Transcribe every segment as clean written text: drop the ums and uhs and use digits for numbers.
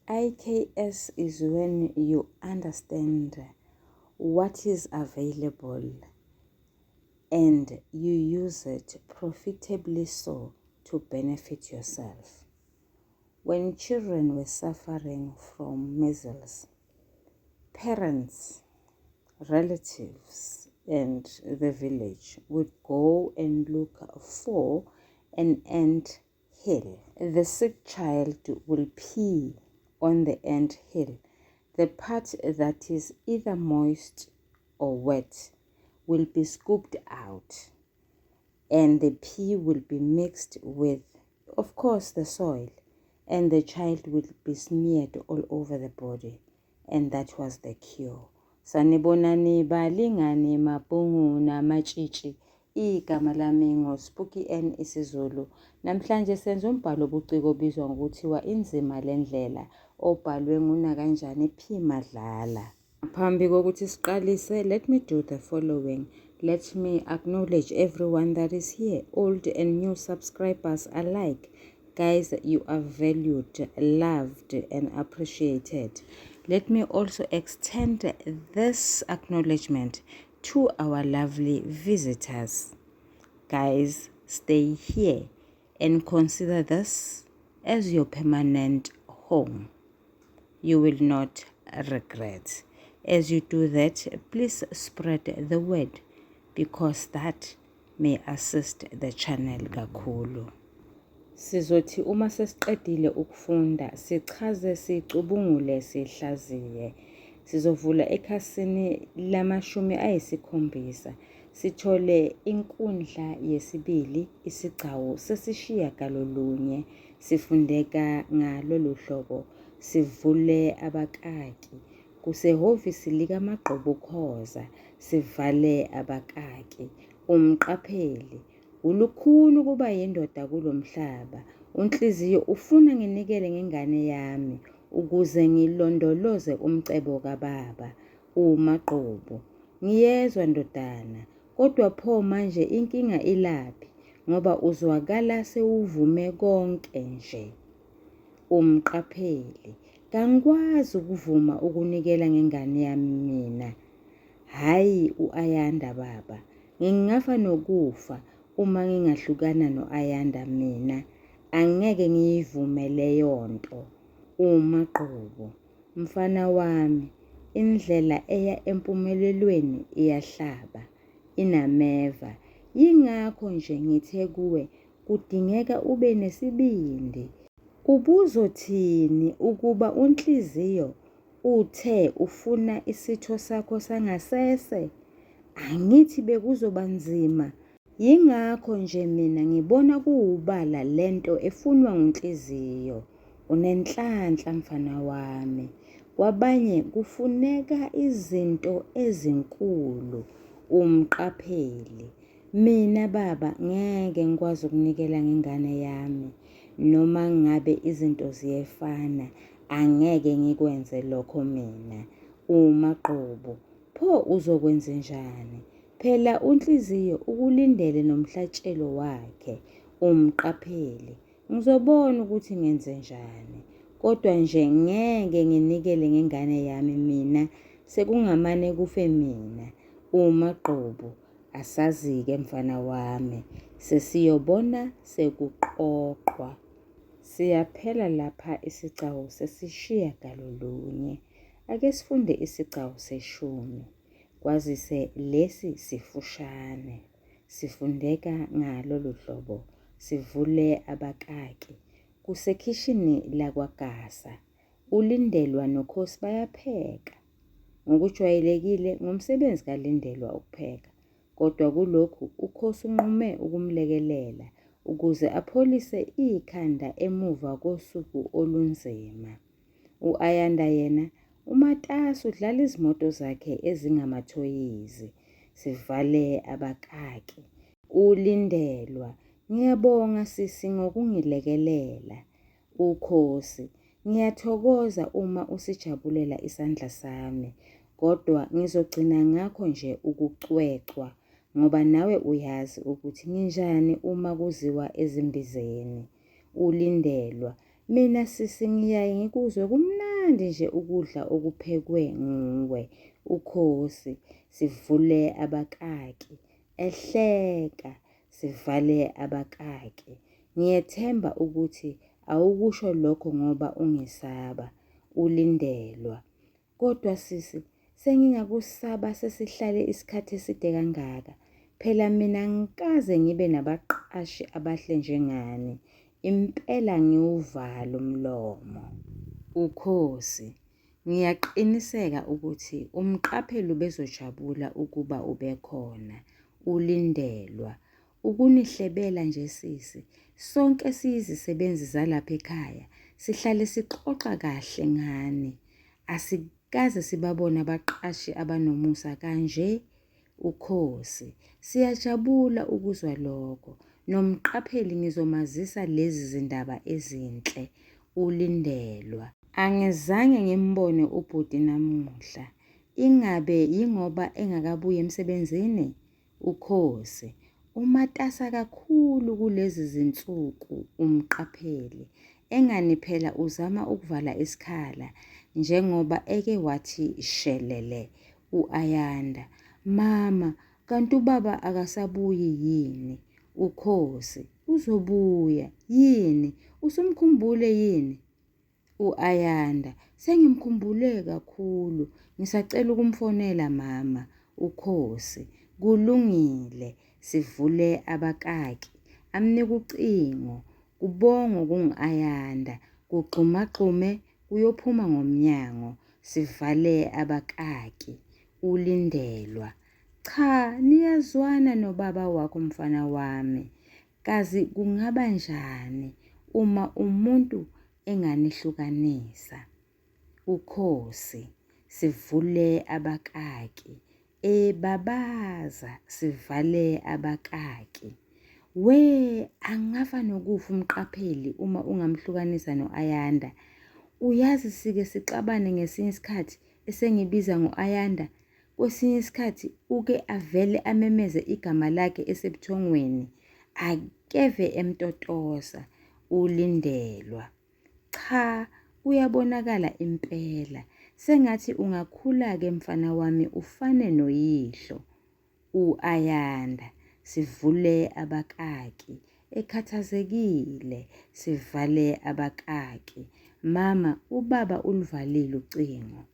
IKS is when you understand what is available and you use it profitably so to benefit yourself. When children were suffering from measles, parents, relatives, and the village would go and look for an ant hill. The sick child will pee on the ant hill. The part that is either moist or wet will be scooped out, and the pee will be mixed with, of course, the soil, and the child will be smeared all over the body, and that was the cure. Sanibonani balingani mabhungu namatshitshi. Igama lami ngoSpooky N isiZulu. Namhlanje senza umbhalo obuciko obizwa ngokuthiwa Inzima le Ndlela, obhalwe nguNakanjani P Madlala. Phambi kokuthi siqalise, let me do the following. Let me acknowledge everyone that is here, old and new subscribers alike. Guys, you are valued, loved, and appreciated. Let me also extend this acknowledgement to our lovely visitors. Guys, stay here and consider this as your permanent home. You will not regret. As you do that, please spread the word, because that may assist the channel kakhulu. Sizothi uma sesiqedile ukufunda sichaze, sicubungule, sihlaziye. Sizovula ekhasini lama-7, sithole inkundla yesibili, isigcawu sesishiyagalolunye. Sifundeka ngalolu hlobo, sivule abakaki. Kusehhovisi likaMagqobukhoza, sivale abakaki. Umqapheli: ulukhulu kuba yindoda kulomhlaba. Unhliziyo ufuna nginikele ngengane yami ukuze ngilondoloze umcebo kababa. Umaqobo: ngiyezwa ndodana, kodwa pho manje inkinga ilaphi, ngoba uzwakala sewuvume konke nje. Umqapheli: kangikwazi ukuvuma ukunikela ngengane yami mina. Hayi u-Ayanda baba, ngingafa nokufa uma ngingahlukana no-Ayanda mina. Angeke ngiyivume leyo nto. Umaqobo: mfana wami, indlela eya empumelelweni iyahlaba, inameva. Yingakho nje ngithe kuwe kudingeka ube nesibindi. Ubuzothini ukuba unhliziyo uthe ufuna isitho sakho sangasese? Angithi bekuzoba nzima. Yingakho nje mina ngibona kuwubala lento efunwa ngunhliziyo. Unenhlanhla mfana wami. Kwabanye kufuneka izinto ezinkulu. Umqapheli: mina baba ngeke ngikwazi ukunikela ngengane yami. Noma ngabe izinto ziyefana, angeke ngikwenze lokho mina. Umaqobo: pho uzokwenza njani? Phela unhliziyo ukulindele nomhlatshelo wakhe. Umqapheli: ngizobona ukuthi ngenze njani, kodwa nje ngeke nginikele ngengane yami mina, sekungamane kufe mina. Umaqobo: asazi-ke mfana wami, sesiyobona sekuqoqwa. Siyaphela lapha isigcawu sesishiyagalolunye. Ake sifunde isigcawu se-10. Kwazise lesi sifushane. Sifundeka ngalolu hlobo, sivule abakaki. Kusekhishini lakwaGasa. uLindelwa noKhosi bayapheka. Ngokujwayelekile ngumsebenzi kaLindelwa ukupheka, kodwa kulokhu uKhosi unqume ukumlekelela ukuze apholise ikhanda emuva kosuku olunzima. U-Ayanda yena umatasa udlala izimoto zakhe ezingamathoyizi. Sivale abakaki. uLindelwa: ngiyabonga sisi ngokungilekelela. uKhosi: ngiyathokoza uma usijabulela isandla sami, kodwa ngizogcina ngakho nje ukucwecwa, ngoba nawe uyazi ukuthi nginjani uma kuziwa ezimbizeni. uLindelwa: Mina sisi ngiyaye ngikuzwe kumnandi nje ukudla okuphekwe nguwe. uKhosi sivule abakaki, ehleka sivale abakaki. Ngiyethemba ukuthi awukusho lokho ngoba ungesaba, ulindelwa. Kodwa sisi, sengingakusaba sesihlale isikhathi eside kangaka. Phela mina ngikaze ngibe nabaqashi abahle njengani. Impela ngiwuvalo umlomo. uKhosi, ngiyaqiniseka ukuthi umqapheli ubezojabula ukuba ube khona, ulindelwa. Ukunihlebela nje sisi, sonke siyizisebenzi zalapha ekhaya, sihlale sixoxa kahle ngani. Asikaze sibabone abaqashi abanomusa kanje. uKhosi, siyajabula ukuzwa lokho. Nomqapheli ngizomazisa lezi zindaba ezinhle, ulindelwa. Angizange ngimbone ubhuti namuhla. Ingabe yingoba engakabuyi emsebenzini? uKhosi, umatasa kakhulu kulezi zinsuku umqapheli. Engani phela uzama ukuvala isikhala njengoba eke wathi shelele u-Ayanda. Mama, kanti ubaba akasabuyi yini? uKhosi, uzobuya yini? Usumkhumbule yini? u-Ayanda, sengimkhumbule kakhulu. Ngisacela ukumfonela mama. uKhosi, kulungile. Sivule abakaki, amnika ucingo. Kubongo kungu-Ayanda. Kugxumagxume kuyophuma ngomnyango. Sivale abakaki, ulindelwa. Cha, niyazwana nobaba wakho mfana wami. Kazi kungaba njani uma umuntu enganihlukanisa? uKhosi, sivule abakaki, babaza sivale abakaki. Angafa nokufa umqapheli uma ungamhlukanisa no-Ayanda. Uyazi sike sixabane ngesinye isikhathi esengibiza ngo-Ayanda. Kwesinye isikhathi uke avele amemeze igama lakhe esebuthongweni, akeve emtotosa, ulindelwa. Cha, uyabonakala impela. Sengathi ungakhula-ke mfana wami ufane noyihlo. u-Ayanda, sivule abakaki, ekhathazekile, sivale abakaki. Mama, ubaba ulivalile ucingo.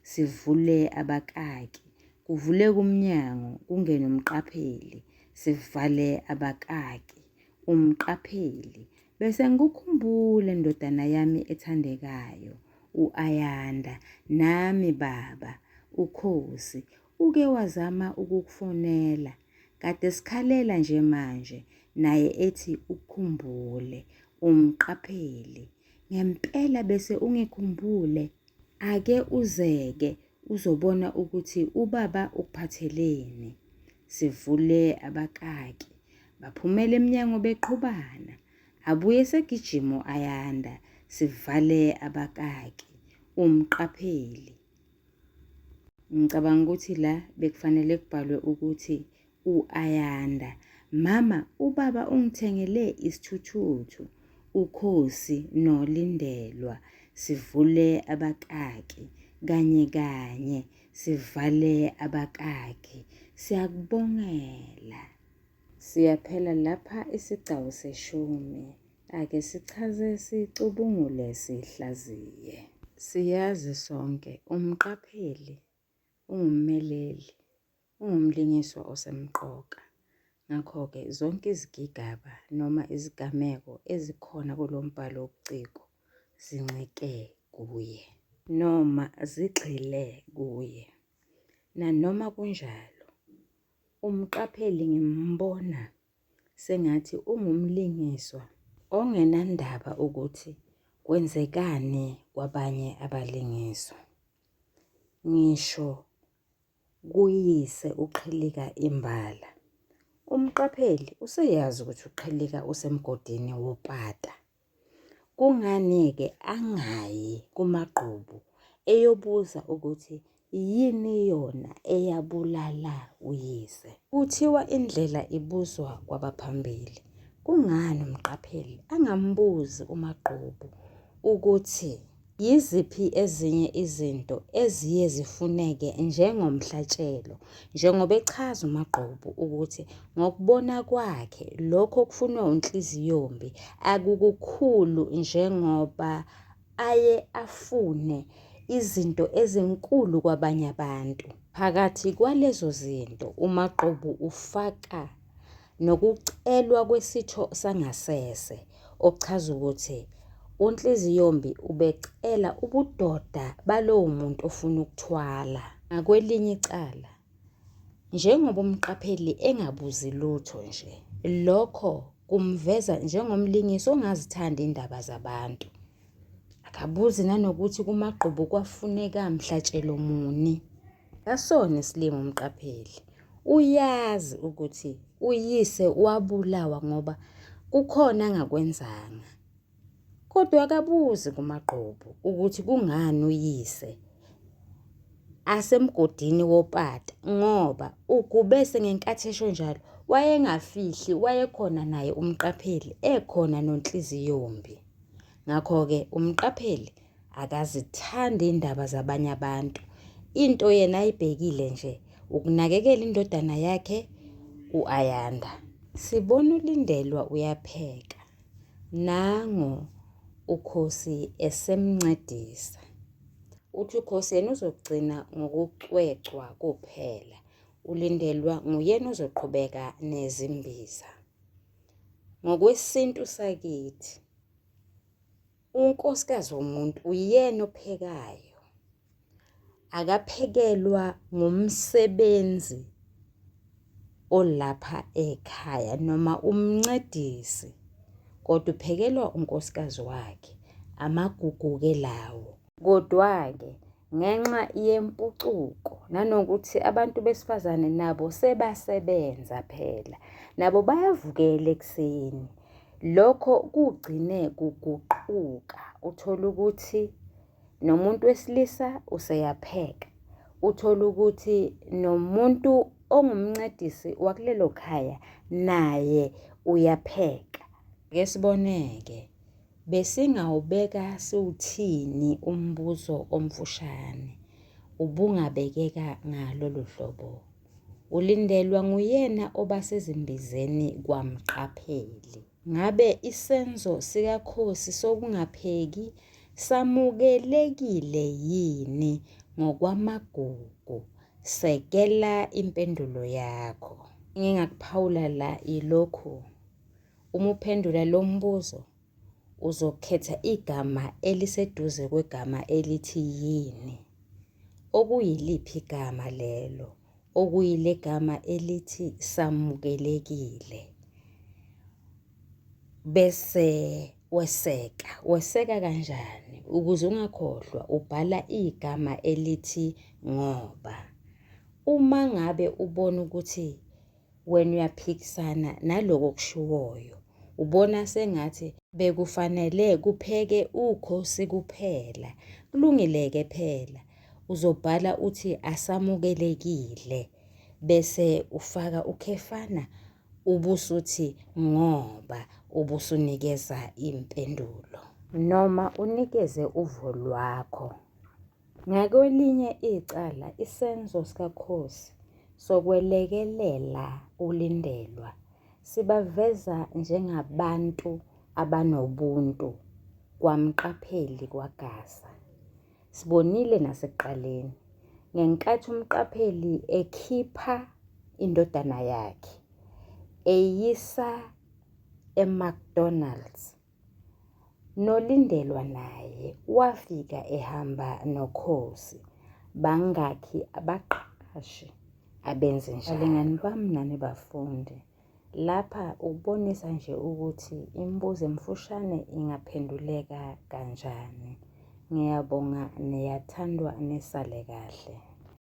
Sivule abakaki, kuvule kumnyango kungene umqapheli. Sivale abakaki, umqapheli. Bese ngikukhumbule ndodana yami ethandekayo, u-Ayanda. Nami baba, uKhosi, uke wazama ukukufonela. Kade sikhalela nje manje, naye ethi ukukhumbule, umqapheli. Ngempela bese ungikhumbule. Ake uzeke uzobona ukuthi ubaba ukuphatheleni. Sivule abakaki, baphumela emnyango beqhubana. Abuye segijima u-Ayanda. Sivale abakaki, umqapheli. Ngicabanga ukuthi la bekufanele kubhalwe ukuthi u-Ayanda. Mama, ubaba ungithengele isithuthuthu. uKhosi nolindelwa. Sivule abakaki kanye kanye, sivale abakaki. Siyakubongela. Siyaphela lapha isigcawu seshumi. Ake sichaze, sicubungule, sihlaziye. Siyazi sonke umqapheli ungummeleli, ungumlingiswa osemqoka. Ngakho-ke zonke izigigaba noma izigameko ezikhona kulo mbhalo wobuciko zincike kuye noma zigxile kuye. Nanoma kunjalo, umqapheli ngimbona sengathi ungumlingiswa ongenandaba ukuthi kwenzekani kwabanye abalingiswa. Ngisho kuyise uQhilika imbala, umqapheli useyazi ukuthi uQhilika usemgodini wopata. Kungani-ke angayi kumagqubu eyobuza ukuthi yini yona eyabulala uyise? Kuthiwa indlela ibuzwa kwabaphambili. Kungani umqapheli angambuzi umagqubu ukuthi yiziphi ezinye izinto eziye zifuneke njengomhlatshelo, njengoba echaza uMagqubu ukuthi ngokubona kwakhe lokho okufunwa unhliziyombi akukukhulu njengoba aye afune izinto ezinkulu kwabanye abantu. Phakathi kwalezo zinto uMagqubu ufaka nokucelwa kwesitho sangasese, okuchaza ukuthi unhliziyombi ubecela ubudoda balowo muntu ofuna ukuthwala. Ngakwelinye icala, njengoba umqapheli engabuzi lutho nje, lokho kumveza njengomlingisi ongazithandi indaba zabantu. Akabuzi nanokuthi kuMagqubu kwafuneka mhlatshelo muni. Ngasona isilimo umqapheli uyazi ukuthi uyise wabulawa ngoba kukhona angakwenzanga, kodwa akabuzi kuMagqubu ukuthi kungani uyise asemgodini wopata, ngoba ukubese ngenkathi esho njalo wayengafihli, wayekhona naye umqapheli ekhona nonhliziyombi. Ngakho-ke umqapheli akazithandi indaba zabanye abantu. Into yena ayibhekile nje ukunakekela indodana yakhe u-Ayanda. Sibona uLindelwa uyapheka, nango uKhosi esemncedisa. Uthi uKhosi yena uzogcina ngokucwecwa kuphela, uLindelwa nguyena ozoqhubeka nezimbiza. Ngokwesintu sakithi, unkosikazi womuntu uyena ophekayo, akaphekelwa ngumsebenzi olapha ekhaya noma umncedisi, kodwa uphekelwa unkosikazi wakhe. Amagugu-ke lawo. Kodwa-ke ngenxa yempucuko nanokuthi abantu besifazane nabo sebasebenza phela, nabo bayavukela ekuseni, lokho kugcine kuguquka. Uthola ukuthi nomuntu wesilisa useyapheka, uthola ukuthi nomuntu ongumncedisi wakulelo khaya naye uyapheka. Ake siboneke, besingawubeka siwuthini umbuzo omfushane, ubungabekeka ngalolu hlobo. uLindelwa nguyena obasezimbizeni kwamqapheli. Ngabe isenzo sikaKhosi sokungapheki samukelekile yini ngokwamagugu? Sekela impendulo yakho. Ngingakuphawula la ilokhu, uma uphendula lo mbuzo uzokhetha igama eliseduze kwegama elithi yini. Okuyiliphi igama lelo? Okuyile gama elithi samukelekile. Bese weseka kanjani? Ukuze ungakhohlwa ubhala igama elithi ngoba. Uma ngabe ubona ukuthi wena uyaphikisana naloko kushiwoyo, ubona sengathi bekufanele kupheke uKhosi kuphela, kulungile-ke phela, uzobhala uthi asamukelekile, bese ufaka ukhefana, ubusuthi ngoba, ubusunikeza impendulo noma unikeze uvo lwakho. Ngakwelinye icala, isenzo sikaKhosi sokwelekelela uLindelwa sibaveza njengabantu abanobuntu kwamqapheli kwaGasa. Sibonile nasekuqaleni ngenkathi umqapheli ekhipha indodana yakhe eyisa eMcDonald's, noLindelwa naye wafika ehamba noKhosi. Bangakhi abaqashi abenze njalo? Balingani bami nani bafundi, lapha ubonisa nje ukuthi imibuzo emfushane ingaphenduleka kanjani. Ngiyabonga, niyathandwa, nisale kahle.